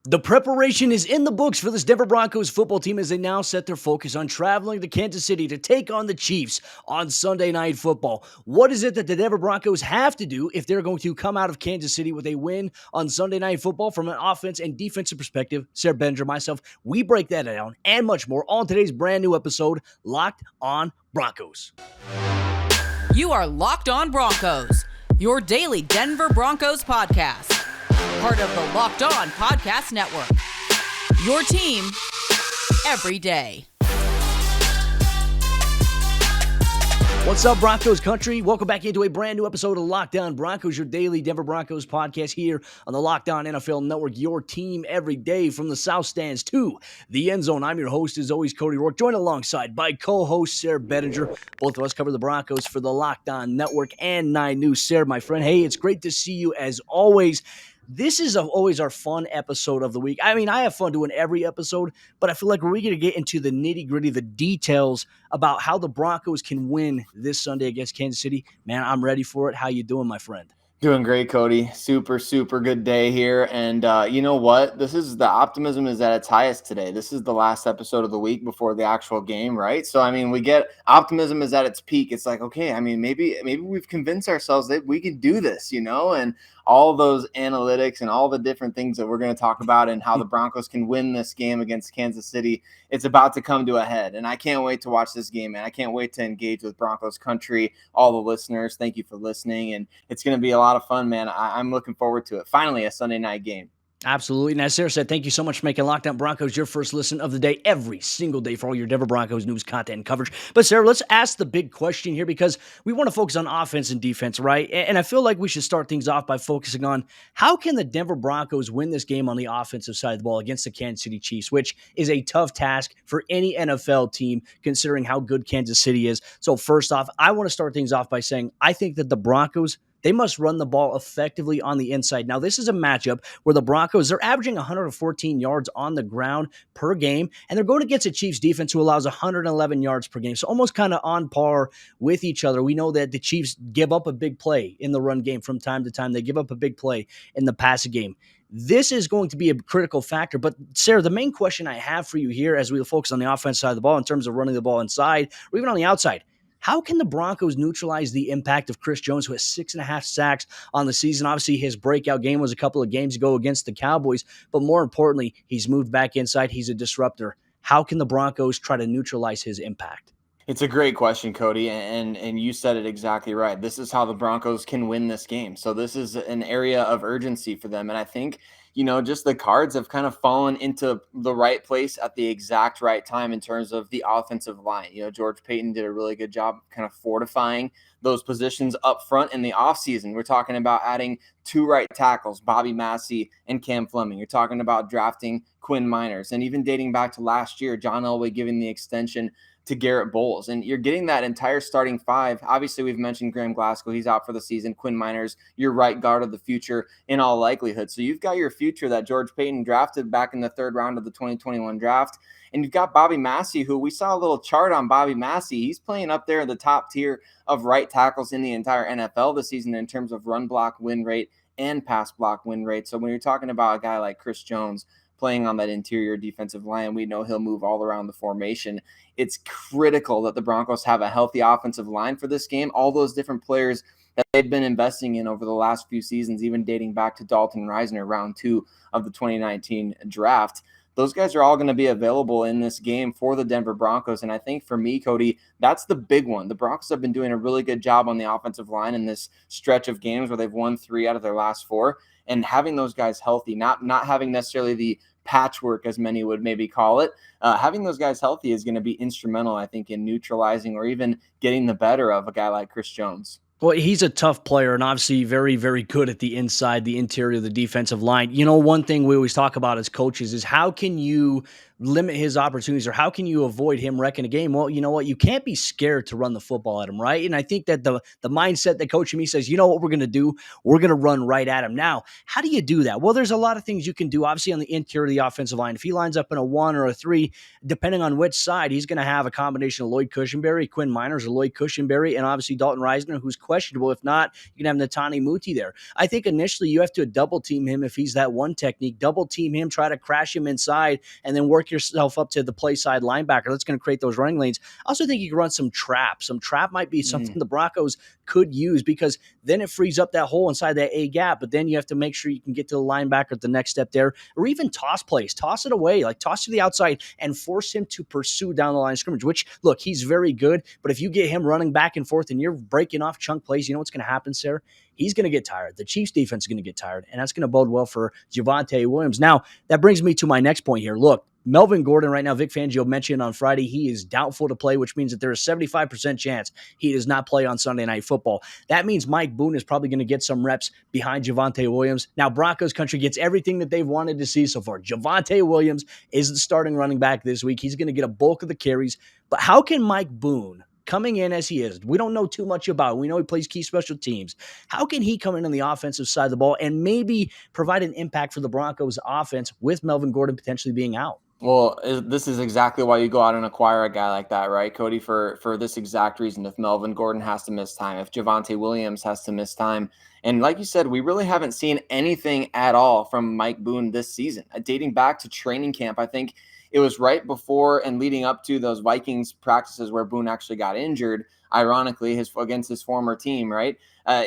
The preparation is in the books for this Denver Broncos football team as they now set their focus on traveling to Kansas City to take on the Chiefs on Sunday Night Football. What is it that the Denver Broncos have to do if they're going to come out of Kansas City with a win on Sunday Night Football from an offense and defensive perspective? Sayre, Bedinger, myself, we break that down and much more on today's brand new episode, Locked on Broncos. You are Locked on Broncos, your daily Denver Broncos podcast. Part of the Locked On Podcast Network. Your team every day. What's up, Broncos country? Welcome back into a brand new episode of Locked On Broncos, your daily Denver Broncos podcast here on the Locked On NFL Network, your team every day from the South Stands to the end zone. I'm your host, as always, Cody Roark, joined alongside by co-host Sayre Bedinger. Both of us cover the Broncos for the Locked On Network and 9 News. Sayre, my friend, hey, it's great to see you as always. This is always our fun episode of the week. I mean, I have fun doing every episode, but I feel like we're going to get into the nitty-gritty, the details about how the Broncos can win this Sunday against Kansas City. Man, I'm ready for it. How you doing, my friend? Doing great, Cody. Super good day here. And you know what? The optimism is at its highest today. This is the last episode of the week before the actual game, right? So, I mean, we get optimism is at its peak. It's like, okay, I mean, maybe we've convinced ourselves that we can do this, and all those analytics and all the different things that we're going to talk about and how the Broncos can win this game against Kansas City. It's about to come to a head. And I can't wait to watch this game, man. I can't wait to engage with Broncos country, all the listeners. Thank you for listening. And it's going to be a lot of fun, man. I'm looking forward to it. Finally, a Sunday night game. Absolutely. And as Sayre said, thank you so much for making Locked On Broncos your first listen of the day every single day for all your Denver Broncos news, content, and coverage. But Sayre, let's ask the big question here because we want to focus on offense and defense, right? And I feel like we should start things off by focusing on how can the Denver Broncos win this game on the offensive side of the ball against the Kansas City Chiefs, which is a tough task for any NFL team considering how good Kansas City is. So first off, I want to start things off by saying I think that the Broncos, they must run the ball effectively on the inside. Now, this is a matchup where the Broncos, they're averaging 114 yards on the ground per game, and they're going against a Chiefs defense who allows 111 yards per game. So almost kind of on par with each other. We know that the Chiefs give up a big play in the run game from time to time. They give up a big play in the passing game. This is going to be a critical factor. But, Sayre, the main question I have for you here as we focus on the offense side of the ball in terms of running the ball inside or even on the outside, how can the Broncos neutralize the impact of Chris Jones, who has 6.5 sacks on the season? Obviously, his breakout game was a couple of games ago against the Cowboys, but more importantly, he's moved back inside. He's a disruptor. How can the Broncos try to neutralize his impact? It's a great question, Cody, and you said it exactly right. This is how the Broncos can win this game. So this is an area of urgency for them, and I think just the cards have kind of fallen into the right place at the exact right time in terms of the offensive line. George Paton did a really good job kind of fortifying those positions up front in the offseason. We're talking about adding 2 right tackles, Bobby Massey and Cam Fleming. You're talking about drafting Quinn Miners, and even dating back to last year, John Elway giving the extension to Garrett Bowles. And you're getting that entire starting 5. Obviously, we've mentioned Graham Glasgow. He's out for the season. Quinn Miners, your right guard of the future in all likelihood. So you've got your future that George Paton drafted back in the 3rd round of the 2021 draft. And you've got Bobby Massey, who we saw a little chart on Bobby Massey. He's playing up there in the top tier of right tackles in the entire NFL this season in terms of run block win rate and pass block win rate. So when you're talking about a guy like Chris Jones playing on that interior defensive line, we know he'll move all around the formation. It's critical that the Broncos have a healthy offensive line for this game. All those different players that they've been investing in over the last few seasons, even dating back to Dalton Risner, round 2 of the 2019 draft, those guys are all going to be available in this game for the Denver Broncos. And I think for me, Cody, that's the big one. The Broncos have been doing a really good job on the offensive line in this stretch of games where they've won 3 out of their last 4. And having those guys healthy, not having necessarily the patchwork, as many would maybe call it, having those guys healthy is going to be instrumental, I think, in neutralizing or even getting the better of a guy like Chris Jones. Well, he's a tough player and obviously very, very good at the inside, the interior of the defensive line. One thing we always talk about as coaches is how can you limit his opportunities or how can you avoid him wrecking a game? Well, you know what? You can't be scared to run the football at him, right? And I think that the mindset that coaching me says, you know what we're going to do? We're going to run right at him. Now, how do you do that? Well, there's a lot of things you can do, obviously, on the interior of the offensive line. If he lines up in a 1 or a 3, depending on which side, he's going to have a combination of Lloyd Cushenberry, Quinn Miners, or Lloyd Cushenberry, and obviously Dalton Risner, who's questionable. If not, you can have Netani Muti there. I think initially you have to double team him if he's that one technique, double team him, try to crash him inside, and then work yourself up to the play side linebacker. That's going to create those running lanes. I also think you can run some trap. Some trap might be something the Broncos could use, because then it frees up that hole inside that A gap, but then you have to make sure you can get to the linebacker at the next step there, or even toss plays, toss it away, like toss to the outside and force him to pursue down the line of scrimmage, which, look, he's very good, but if you get him running back and forth and you're breaking off chunk plays, you know what's going to happen, Sayre? He's going to get tired. The Chiefs defense is going to get tired, and that's going to bode well for Javonte Williams. Now, that brings me to my next point here. Look, Melvin Gordon right now, Vic Fangio mentioned on Friday, he is doubtful to play, which means that there is a 75% chance he does not play on Sunday Night Football. That means Mike Boone is probably going to get some reps behind Javonte Williams. Now, Broncos country gets everything that they've wanted to see so far. Javonte Williams is the starting running back this week. He's going to get a bulk of the carries. But how can Mike Boone, coming in as he is, we don't know too much about him. We know he plays key special teams. How can he come in on the offensive side of the ball and maybe provide an impact for the Broncos offense with Melvin Gordon potentially being out? Well, this is exactly why you go out and acquire a guy like that, right, Cody? For this exact reason, if Melvin Gordon has to miss time, if Javonte Williams has to miss time. And like you said, we really haven't seen anything at all from Mike Boone this season. Dating back to training camp, I think it was right before and leading up to those Vikings practices where Boone actually got injured, ironically, against his former team, right?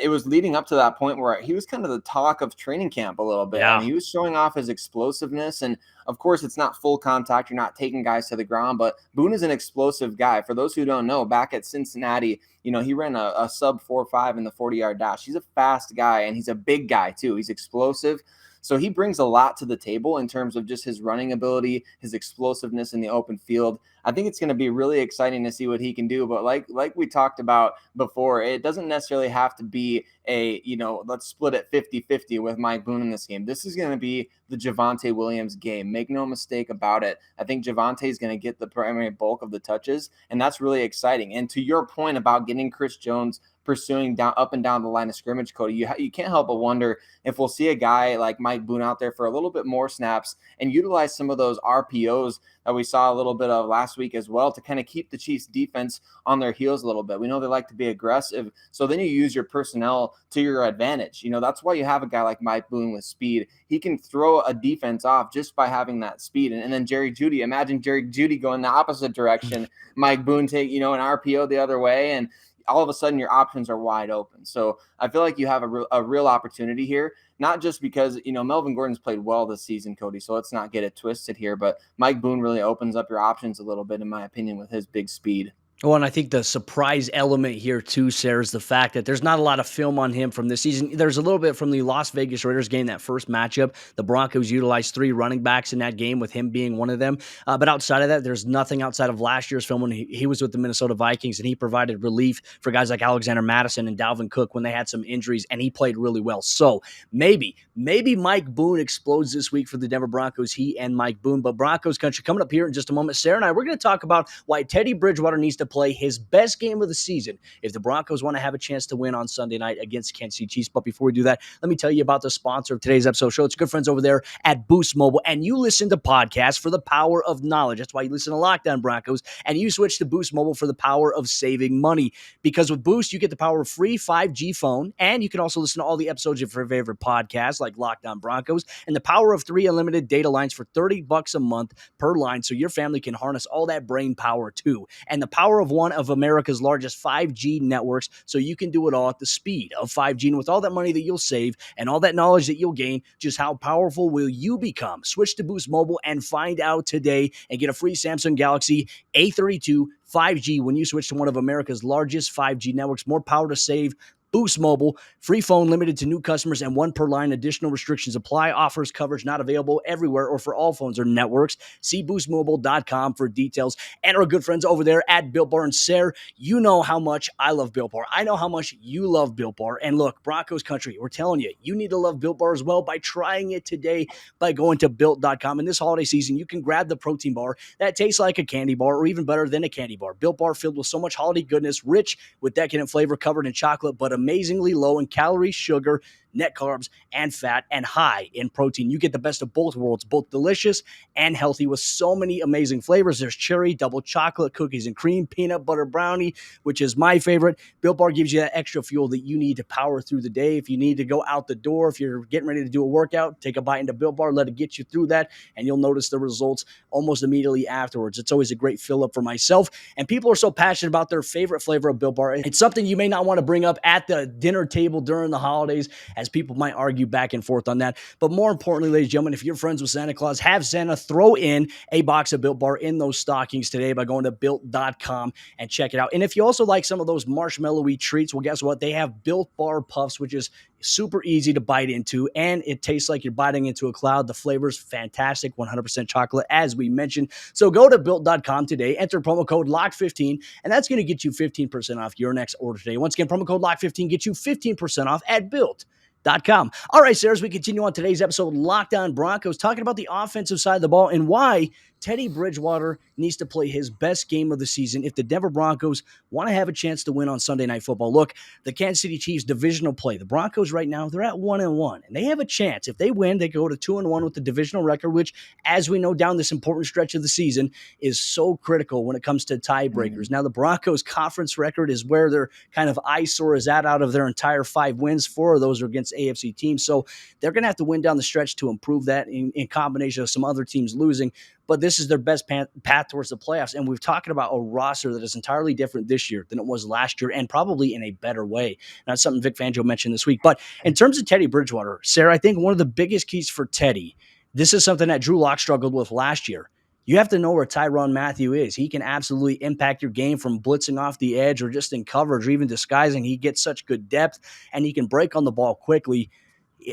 It was leading up to that point where he was kind of the talk of training camp a little bit. Yeah. And he was showing off his explosiveness. And of course, it's not full contact. You're not taking guys to the ground, but Boone is an explosive guy. For those who don't know, back at Cincinnati, he ran a sub 4.5 in the 40-yard dash. He's a fast guy, and he's a big guy too. He's explosive. So he brings a lot to the table in terms of just his running ability, his explosiveness in the open field. I think it's going to be really exciting to see what he can do. But like we talked about before, it doesn't necessarily have to be let's split it 50-50 with Mike Boone in this game. This is going to be the Javonte Williams game. Make no mistake about it. I think Javonte is going to get the primary bulk of the touches, and that's really exciting. And to your point about getting Chris Jones pursuing up and down the line of scrimmage, Cody, you can't help but wonder if we'll see a guy like Mike Boone out there for a little bit more snaps and utilize some of those RPOs that we saw a little bit of last week as well to kind of keep the Chiefs defense on their heels a little bit. We know they like to be aggressive, so then you use your personnel to your advantage. That's why you have a guy like Mike Boone with speed. He can throw a defense off just by having that speed. And then Jerry Jeudy, imagine Jerry Jeudy going the opposite direction. Mike Boone take, an RPO the other way, and all of a sudden your options are wide open. So I feel like you have a real opportunity here, not just because, Melvin Gordon's played well this season, Cody, so let's not get it twisted here, but Mike Boone really opens up your options a little bit, in my opinion, with his big speed. Well, and I think the surprise element here too, Sayre, is the fact that there's not a lot of film on him from this season. There's a little bit from the Las Vegas Raiders game, that first matchup. The Broncos utilized 3 running backs in that game, with him being one of them. But outside of that, there's nothing outside of last year's film when he was with the Minnesota Vikings, and he provided relief for guys like Alexander Mattison and Dalvin Cook when they had some injuries, and he played really well. So maybe Mike Boone explodes this week for the Denver Broncos, he and Mike Boone. But Broncos country coming up here in just a moment. Sayre and I, we're going to talk about why Teddy Bridgewater needs to play his best game of the season if the Broncos want to have a chance to win on Sunday night against Kansas City Chiefs. But before we do that, let me tell you about the sponsor of today's episode show. It's good friends over there at Boost Mobile, and you listen to podcasts for the power of knowledge. That's why you listen to Locked On Broncos, and you switch to Boost Mobile for the power of saving money. Because with Boost, you get the power of free 5G phone, and you can also listen to all the episodes of your favorite podcasts like Locked On Broncos, and the power of 3 unlimited data lines for $30 a month per line, so your family can harness all that brain power too. And the power of one of America's largest 5G networks, so you can do it all at the speed of 5G. And with all that money that you'll save and all that knowledge that you'll gain, just how powerful will you become? Switch to Boost Mobile and find out today, and get a free Samsung Galaxy A32 5G when you switch to one of America's largest 5G networks. More power to save. Boost Mobile, free phone limited to new customers and 1 per line. Additional restrictions apply. Offers coverage not available everywhere or for all phones or networks. See boostmobile.com for details. And our good friends over there at Built Bar. And Sayre, you know how much I love Built Bar. I know how much you love Built Bar. And look, Broncos country, we're telling you, you need to love Built Bar as well by trying it today by going to Built.com. And this holiday season, you can grab the protein bar that tastes like a candy bar, or even better than a candy bar. Built Bar filled with so much holiday goodness, rich with decadent flavor, covered in chocolate, but amazingly low in calories, sugar, net carbs, and fat, and high in protein. You get the best of both worlds, both delicious and healthy with so many amazing flavors. There's cherry, double chocolate, cookies and cream, peanut butter brownie, which is my favorite. Built Bar gives you that extra fuel that you need to power through the day. If you need to go out the door, if you're getting ready to do a workout, take a bite into Built Bar, let it get you through that, and you'll notice the results almost immediately afterwards. It's always a great fill up for myself. And people are so passionate about their favorite flavor of Built Bar. It's something you may not want to bring up at the dinner table during the holidays, as people might argue back and forth on that. But more importantly, ladies and gentlemen, if you're friends with Santa Claus, have Santa throw in a box of Built Bar in those stockings today by going to built.com and check it out. And if you also like some of those marshmallowy treats, well, guess what? They have Built Bar Puffs, which is super easy to bite into, and it tastes like you're biting into a cloud. The flavor's fantastic, 100% chocolate, as we mentioned. So go to built.com today, enter promo code LOCK15, and that's going to get you 15% off your next order today. Once again, promo code LOCK15 gets you 15% off at built.com. All right, Sayre, as we continue on today's episode, Locked On Broncos, talking about the offensive side of the ball and why Teddy Bridgewater needs to play his best game of the season if the Denver Broncos want to have a chance to win on Sunday Night Football. Look, the Kansas City Chiefs divisional play. The Broncos right now, they're at 1-1, and they have a chance. If they win, they go to 2-1 with the divisional record, which, as we know, down this important stretch of the season is so critical when it comes to tiebreakers. Now, the Broncos' conference record is where their kind of eyesore is at out of their entire 5 wins. 4 of those are against AFC teams, so they're going to have to win down the stretch to improve that in combination of some other teams losing. But this is their best path towards the playoffs. And we've talked about a roster that is entirely different this year than it was last year, and probably in a better way. And that's something Vic Fangio mentioned this week. But in terms of Teddy Bridgewater, Sayre, I think one of the biggest keys for Teddy, this is something that Drew Lock struggled with last year. You have to know where Tyrann Mathieu is. He can absolutely impact your game from blitzing off the edge or just in coverage or even disguising. He gets such good depth, and he can break on the ball quickly.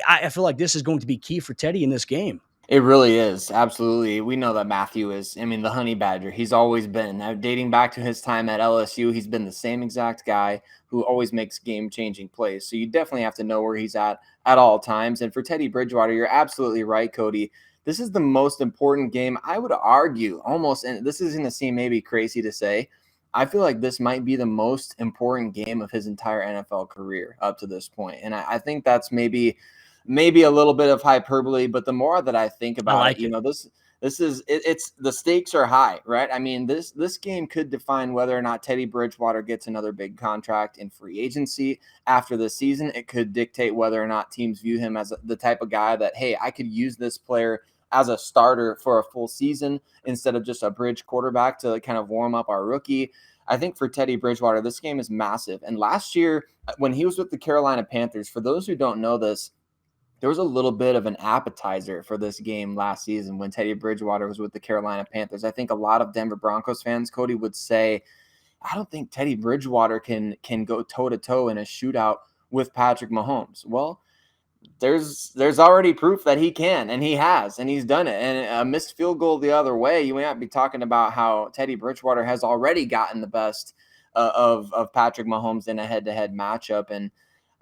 I feel like this is going to be key for Teddy in this game. It really is. Absolutely. We know that Matthew is, the honey badger. He's always been. Now, dating back to his time at LSU, he's been the same exact guy who always makes game-changing plays. So you definitely have to know where he's at all times. And for Teddy Bridgewater, you're absolutely right, Cody. This is the most important game, I would argue, almost, and this is going to seem maybe crazy to say, I feel like this might be the most important game of his entire NFL career up to this point. And I think that's maybe a little bit of hyperbole, but the more that I think about this is it's the stakes are high, right? This game could define whether or not Teddy Bridgewater gets another big contract in free agency after the season. It could dictate whether or not teams view him as the type of guy that, hey, I could use this player as a starter for a full season instead of just a bridge quarterback to kind of warm up our rookie. I think for Teddy Bridgewater, this game is massive. And last year, when he was with the Carolina Panthers, for those who don't know this, there was a little bit of an appetizer for this game last season when Teddy Bridgewater was with the Carolina Panthers. I think a lot of Denver Broncos fans, Cody, would say, I don't think Teddy Bridgewater can go toe-to-toe in a shootout with Patrick Mahomes. Well, there's already proof that he can, and he has, and he's done it. And a missed field goal the other way, you may not be talking about how Teddy Bridgewater has already gotten the best of Patrick Mahomes in a head-to-head matchup. And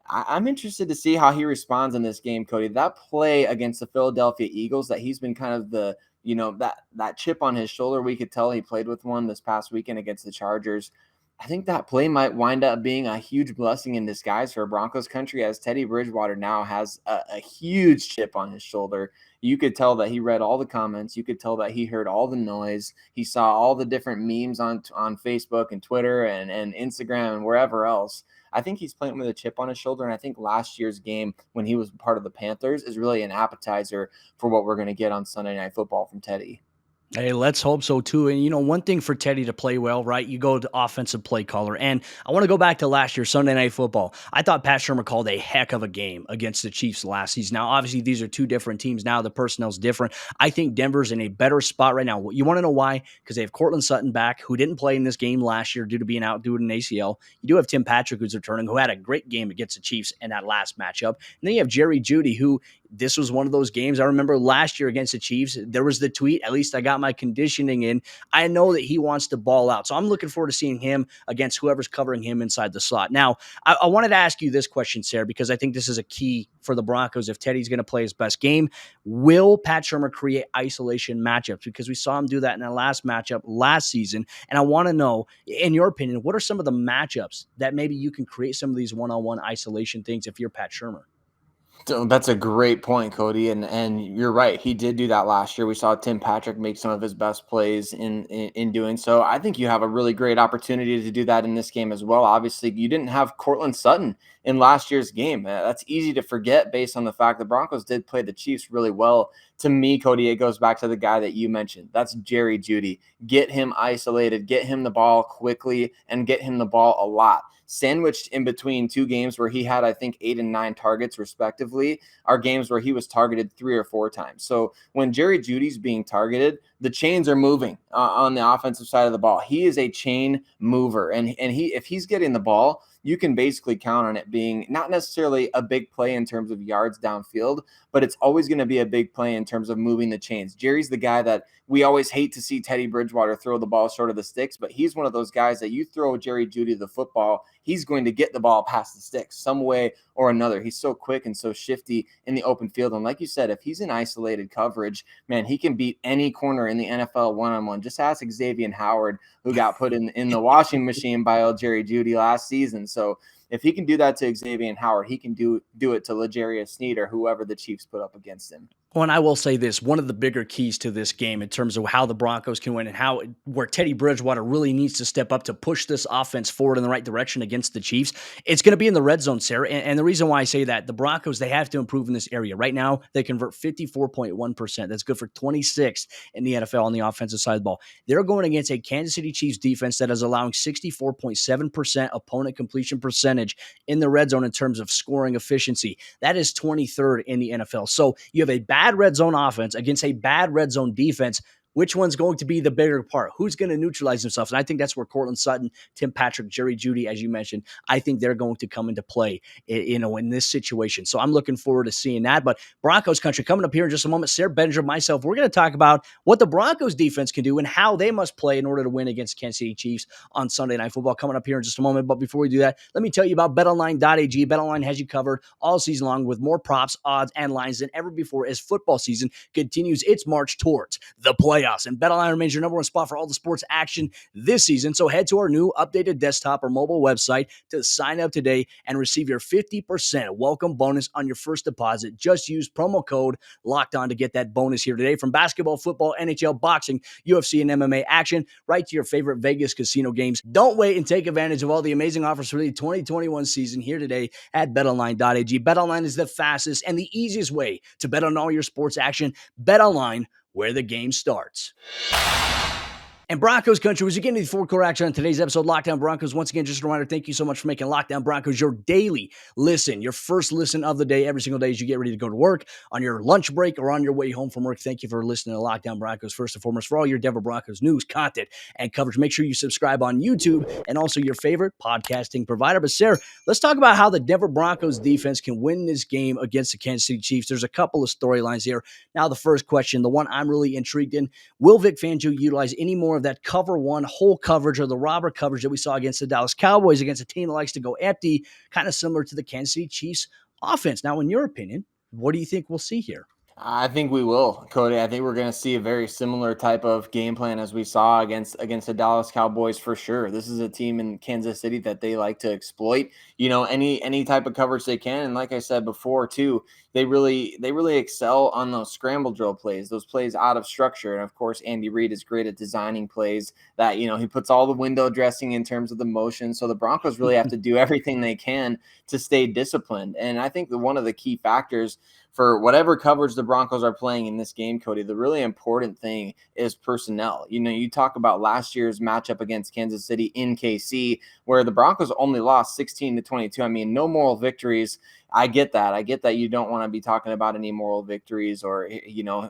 I'm interested to see how he responds in this game, Cody. That play against the Philadelphia Eagles, that he's been kind of the, that chip on his shoulder. We could tell he played with one this past weekend against the Chargers. I think that play might wind up being a huge blessing in disguise for Broncos country, as Teddy Bridgewater now has a huge chip on his shoulder. You could tell that he read all the comments. You could tell that he heard all the noise. He saw all the different memes on Facebook and Twitter and Instagram and wherever else. I think he's playing with a chip on his shoulder, and I think last year's game when he was part of the Panthers is really an appetizer for what we're going to get on Sunday Night Football from Teddy. Hey, let's hope so too. And one thing for Teddy to play well, right? You go to offensive play caller. And I want to go back to last year, Sunday Night Football. I thought Pat Shurmur called a heck of a game against the Chiefs last season. Now, obviously, these are two different teams now. The personnel's different. I think Denver's in a better spot right now. You want to know why? Because they have Cortland Sutton back, who didn't play in this game last year due to being out due to an ACL. You do have Tim Patrick, who's returning, who had a great game against the Chiefs in that last matchup. And then you have Jerry Jeudy, who this was one of those games. I remember last year against the Chiefs, there was the tweet, at least I got my conditioning in. I know that he wants to ball out. So I'm looking forward to seeing him against whoever's covering him inside the slot. Now, I wanted to ask you this question, Sayre, because I think this is a key for the Broncos if Teddy's going to play his best game. Will Pat Shurmur create isolation matchups? Because we saw him do that in that last matchup last season. And I want to know, in your opinion, what are some of the matchups that maybe you can create some of these one-on-one isolation things if you're Pat Shurmur? So that's a great point, Cody, and you're right. He did do that last year. We saw Tim Patrick make some of his best plays in doing so. I think you have a really great opportunity to do that in this game as well. Obviously, you didn't have Cortland Sutton in last year's game. That's easy to forget based on the fact the Broncos did play the Chiefs really well. To me, Cody, it goes back to the guy that you mentioned. That's Jerry Jeudy. Get him isolated, get him the ball quickly, and get him the ball a lot. Sandwiched in between two games where he had, I think, 8 and 9 targets respectively, are games where he was targeted 3 or 4 times. So when Jerry Jeudy's being targeted, the chains are moving on the offensive side of the ball. He is a chain mover, and if he's getting the ball, you can basically count on it being not necessarily a big play in terms of yards downfield, but it's always going to be a big play in terms of moving the chains. Jerry's the guy that we always hate to see Teddy Bridgewater throw the ball short of the sticks, but he's one of those guys that you throw Jerry Jeudy the football, he's going to get the ball past the sticks some way or another. He's so quick and so shifty in the open field. And like you said, if he's in isolated coverage, man, he can beat any corner in the NFL one-on-one. Just ask Xavier Howard, who got put in the washing machine by old Jerry Jeudy last season. So if he can do that to Xavier Howard, he can do it to L'Jarius Sneed or whoever the Chiefs put up against him. Well, and I will say this, one of the bigger keys to this game in terms of how the Broncos can win and where Teddy Bridgewater really needs to step up to push this offense forward in the right direction against the Chiefs, it's going to be in the red zone, Sayre. And the reason why I say that, the Broncos, they have to improve in this area. Right now, they convert 54.1%. That's good for 26th in the NFL on the offensive side of the ball. They're going against a Kansas City Chiefs defense that is allowing 64.7% opponent completion percentage in the red zone in terms of scoring efficiency. That is 23rd in the NFL. So you have a bad red zone offense against a bad red zone defense. Which one's going to be the bigger part? Who's going to neutralize themselves? And I think that's where Cortland Sutton, Tim Patrick, Jerry Jeudy, as you mentioned, I think they're going to come into play, in this situation. So I'm looking forward to seeing that. But Broncos country coming up here in just a moment. Sayre, Bedinger, myself, we're going to talk about what the Broncos defense can do and how they must play in order to win against Kansas City Chiefs on Sunday Night Football coming up here in just a moment. But before we do that, let me tell you about BetOnline.ag. BetOnline has you covered all season long with more props, odds, and lines than ever before as football season continues its march towards the playoffs. And BetOnline remains your number one spot for all the sports action this season. So head to our new updated desktop or mobile website to sign up today and receive your 50% welcome bonus on your first deposit. Just use promo code LOCKEDON to get that bonus here today. From basketball, football, NHL, boxing, UFC, and MMA action, right to your favorite Vegas casino games. Don't wait and take advantage of all the amazing offers for the 2021 season here today at BetOnline.ag. BetOnline is the fastest and the easiest way to bet on all your sports action. BetOnline, where the game starts. And Broncos country, as you get into the four-quarter action on today's episode, Locked On Broncos. Once again, just a reminder, thank you so much for making Locked On Broncos your daily listen, your first listen of the day, every single day as you get ready to go to work, on your lunch break, or on your way home from work. Thank you for listening to Locked On Broncos, first and foremost, for all your Denver Broncos news, content, and coverage. Make sure you subscribe on YouTube and also your favorite podcasting provider. But Sayre, let's talk about how the Denver Broncos defense can win this game against the Kansas City Chiefs. There's a couple of storylines here. Now, the first question, the one I'm really intrigued in, will Vic Fangio utilize any more of that cover one whole coverage or the robber coverage that we saw against the Dallas Cowboys, against a team that likes to go empty, kind of similar to the Kansas City Chiefs offense? Now, in your opinion, what do you think we'll see here? I think we will, Cody. I think we're going to see a very similar type of game plan as we saw against the Dallas Cowboys for sure. This is a team in Kansas City that they like to exploit, any type of coverage they can. And like I said before too, they really excel on those scramble drill plays, those plays out of structure. And of course, Andy Reid is great at designing plays that, he puts all the window dressing in terms of the motion. So the Broncos really have to do everything they can to stay disciplined. And I think that one of the key factors for whatever coverage the Broncos are playing in this game, Cody, the really important thing is personnel. You talk about last year's matchup against Kansas City in KC, where the Broncos only lost 16-22. I mean, no moral victories. I get that you don't want to be talking about any moral victories or,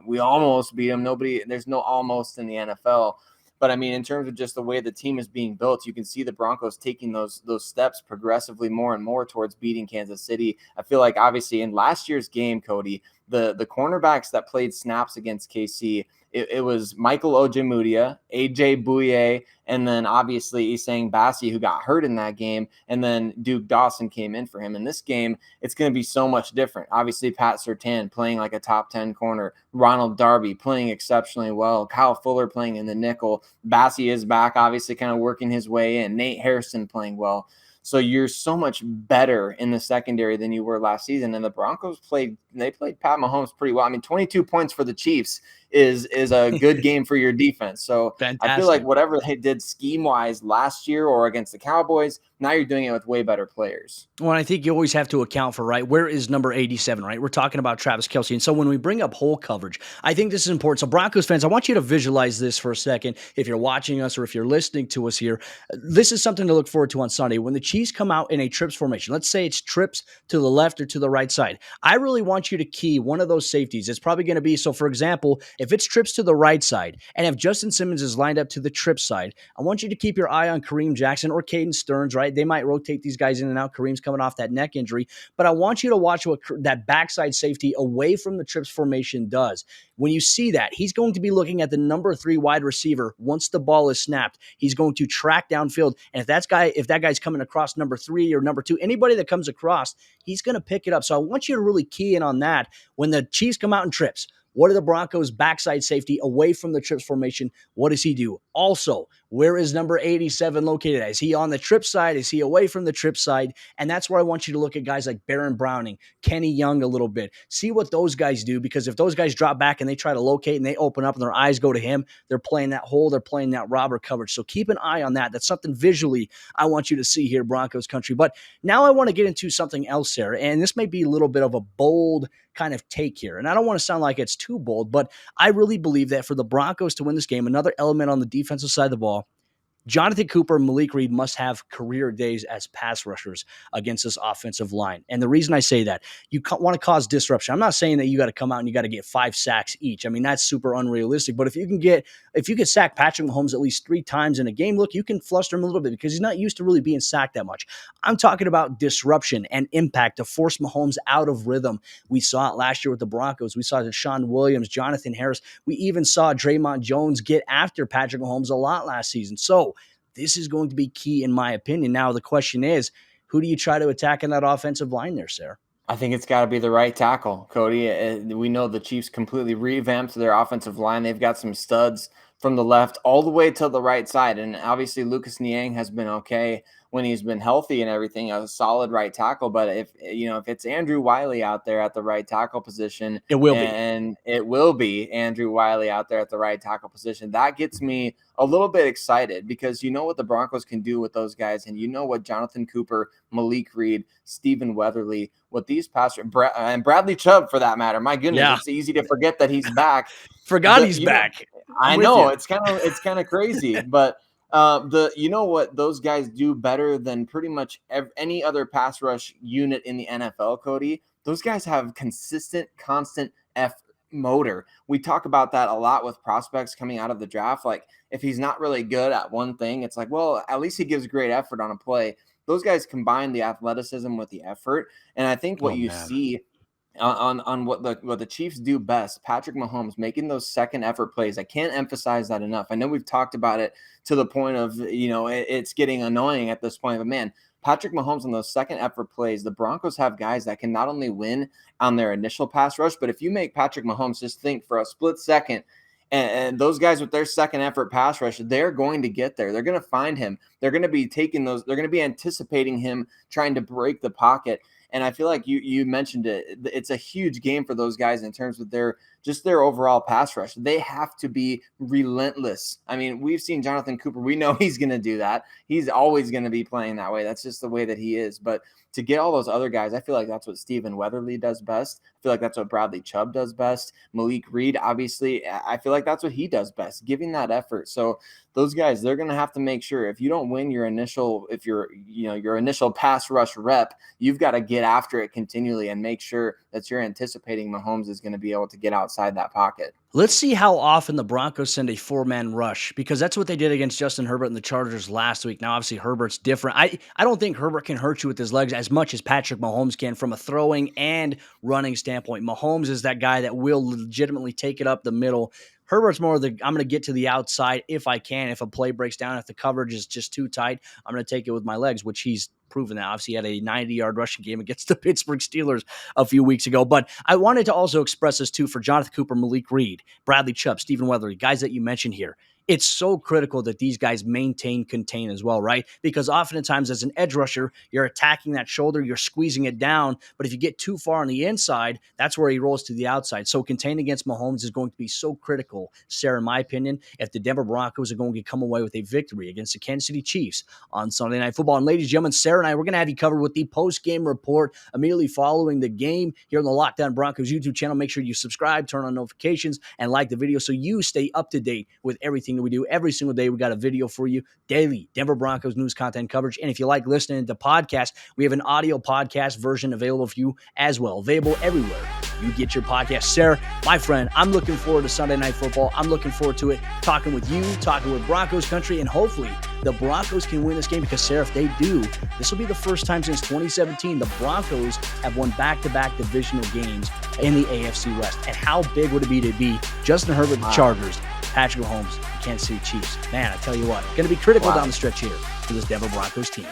we almost beat them. There's no almost in the NFL. But I mean, in terms of just the way the team is being built, you can see the Broncos taking those steps progressively more and more towards beating Kansas City. I feel like obviously in last year's game, Cody, the cornerbacks that played snaps against KC, it was Michael Ojemudia, AJ Bouye, and then obviously Isang Bassi, who got hurt in that game, and then Duke Dawson came in for him. In this game, it's going to be so much different. Obviously, Pat Surtain playing like a top 10 corner, Ronald Darby playing exceptionally well, Kyle Fuller playing in the nickel, Bassi is back, obviously kind of working his way in, Nate Harrison playing well. So you're so much better in the secondary than you were last season. And the Broncos played Pat Mahomes pretty well. I mean, 22 points for the Chiefs is a good game for your defense. So I feel like Fantastic. whatever they did scheme wise last year or against the Cowboys, now you're doing it with way better players. Well, I think you always have to account for, right, where is number 87, right? We're talking about Travis Kelce. And so when we bring up hole coverage, I think this is important. So Broncos fans, I want you to visualize this for a second. If you're watching us or if you're listening to us here, this is something to look forward to on Sunday. When the Chiefs come out in a trips formation, let's say it's trips to the left or to the right side. I really want you to key one of those safeties. It's probably going to be, so for example, if it's trips to the right side and if Justin Simmons is lined up to the trip side, I want you to keep your eye on Kareem Jackson or Caden Stearns, right? They might rotate these guys in and out. Kareem's coming off that neck injury, but I want you to watch what that backside safety away from the trips formation does. When you see that, he's going to be looking at the number 3 wide receiver once the ball is snapped. He's going to track downfield, and if that guy's coming across number 3 or number 2, anybody that comes across, he's going to pick it up. So I want you to really key in on that. When the Chiefs come out in trips, what are the Broncos' backside safety away from the trips formation? What does he do? Also, where is number 87 located at? Is he on the trip side? Is he away from the trip side? And that's where I want you to look at guys like Baron Browning, Kenny Young a little bit. See what those guys do, because if those guys drop back and they try to locate and they open up and their eyes go to him, they're playing that hole, they're playing that robber coverage. So keep an eye on that. That's something visually I want you to see here, Broncos country. But now I want to get into something else, Sarah, and this may be a little bit of a bold kind of take here. And I don't want to sound like it's too bold, but I really believe that for the Broncos to win this game, another element on the defensive side of the ball, Jonathan Cooper and Malik Reed must have career days as pass rushers against this offensive line. And the reason I say that, you want to cause disruption. I'm not saying that you got to come out and you got to get 5 sacks each. I mean, that's super unrealistic. But if you can sack Patrick Mahomes at least 3 times in a game, look, you can fluster him a little bit because he's not used to really being sacked that much. I'm talking about disruption and impact to force Mahomes out of rhythm. We saw it last year with the Broncos. We saw Deshaun Williams, Jonathan Harris. We even saw Draymond Jones get after Patrick Mahomes a lot last season. So this is going to be key in my opinion. Now, the question is, who do you try to attack in that offensive line there, Sayre? I think it's got to be the right tackle, Cody. We know the Chiefs completely revamped their offensive line. They've got some studs from the left all the way to the right side. And obviously Lucas Niang has been okay when he's been healthy and everything, a solid right tackle. But if it's Andrew Wiley out there at the right tackle position, It will be. And it will be Andrew Wiley out there at the right tackle position, that gets me a little bit excited, because you know what the Broncos can do with those guys. And you know what Jonathan Cooper, Malik Reed, Stephen Weatherly, what these and Bradley Chubb for that matter. My goodness, Yeah. It's easy to forget that he's back. Forgot he's back. I know it's kind of crazy, but what those guys do better than pretty much any other pass rush unit in the NFL, Cody? Those guys have consistent, constant motor. We talk about that a lot with prospects coming out of the draft. Like, if he's not really good at one thing, it's like, well, at least he gives great effort on a play. Those guys combine the athleticism with the effort, and I think what see on what the Chiefs do best, Patrick Mahomes making those second effort plays. I can't emphasize that enough. I know we've talked about it to the point of, it's getting annoying at this point, but man, Patrick Mahomes on those second effort plays, the Broncos have guys that can not only win on their initial pass rush, but if you make Patrick Mahomes just think for a split second, and those guys with their second effort pass rush, they're going to get there. They're going to find him. They're going to be taking those. They're going to be anticipating him trying to break the pocket. And I feel like you mentioned it. It's a huge game for those guys in terms of their overall pass rush. They have to be relentless. I mean, we've seen Jonathan Cooper. We know he's going to do that. He's always going to be playing that way. That's just the way that he is. But to get all those other guys, I feel like that's what Stephen Weatherly does best. I feel like that's what Bradley Chubb does best. Malik Reed, obviously, I feel like that's what he does best, giving that effort. So those guys, they're going to have to make sure if you don't win your initial pass rush rep, you've got to get after it continually and make sure that you're anticipating Mahomes is going to be able to get outside that pocket. Let's see how often the Broncos send a 4-man rush, because that's what they did against Justin Herbert and the Chargers last week. Now, obviously, Herbert's different. I don't think Herbert can hurt you with his legs as much as Patrick Mahomes can from a throwing and running standpoint. Mahomes is that guy that will legitimately take it up the middle. Herbert's more I'm going to get to the outside if I can. If a play breaks down, if the coverage is just too tight, I'm going to take it with my legs, which he's proven that. Obviously, he had a 90-yard rushing game against the Pittsburgh Steelers a few weeks ago. But I wanted to also express this too for Jonathan Cooper, Malik Reed, Bradley Chubb, Stephen Weatherly, guys that you mentioned here. it's so critical that these guys contain as well, right? Because oftentimes as an edge rusher, you're attacking that shoulder, you're squeezing it down. But if you get too far on the inside, that's where he rolls to the outside. So containing against Mahomes is going to be so critical, Sayre, in my opinion, if the Denver Broncos are going to come away with a victory against the Kansas City Chiefs on Sunday Night Football. And ladies and gentlemen, Sayre and I, we're going to have you covered with the post-game report immediately following the game here on the Locked On Broncos YouTube channel. Make sure you subscribe, turn on notifications, and like the video so you stay up to date with everything that we do. Every single day, we got a video for you, daily Denver Broncos news content coverage. And if you like listening to podcasts, we have an audio podcast version available for you as well, available everywhere you get your podcast. Sayre, my friend, I'm looking forward to Sunday Night Football. I'm looking forward to it, talking with you, talking with Broncos country, and hopefully the Broncos can win this game because, Sayre, if they do, this will be the first time since 2017 the Broncos have won back-to-back divisional games in the AFC West. And how big would it be to be Justin Herbert, the Chargers, Patrick Mahomes, the Kansas City Chiefs? Man, I tell you what, going to be critical down the stretch here for this Denver Broncos team.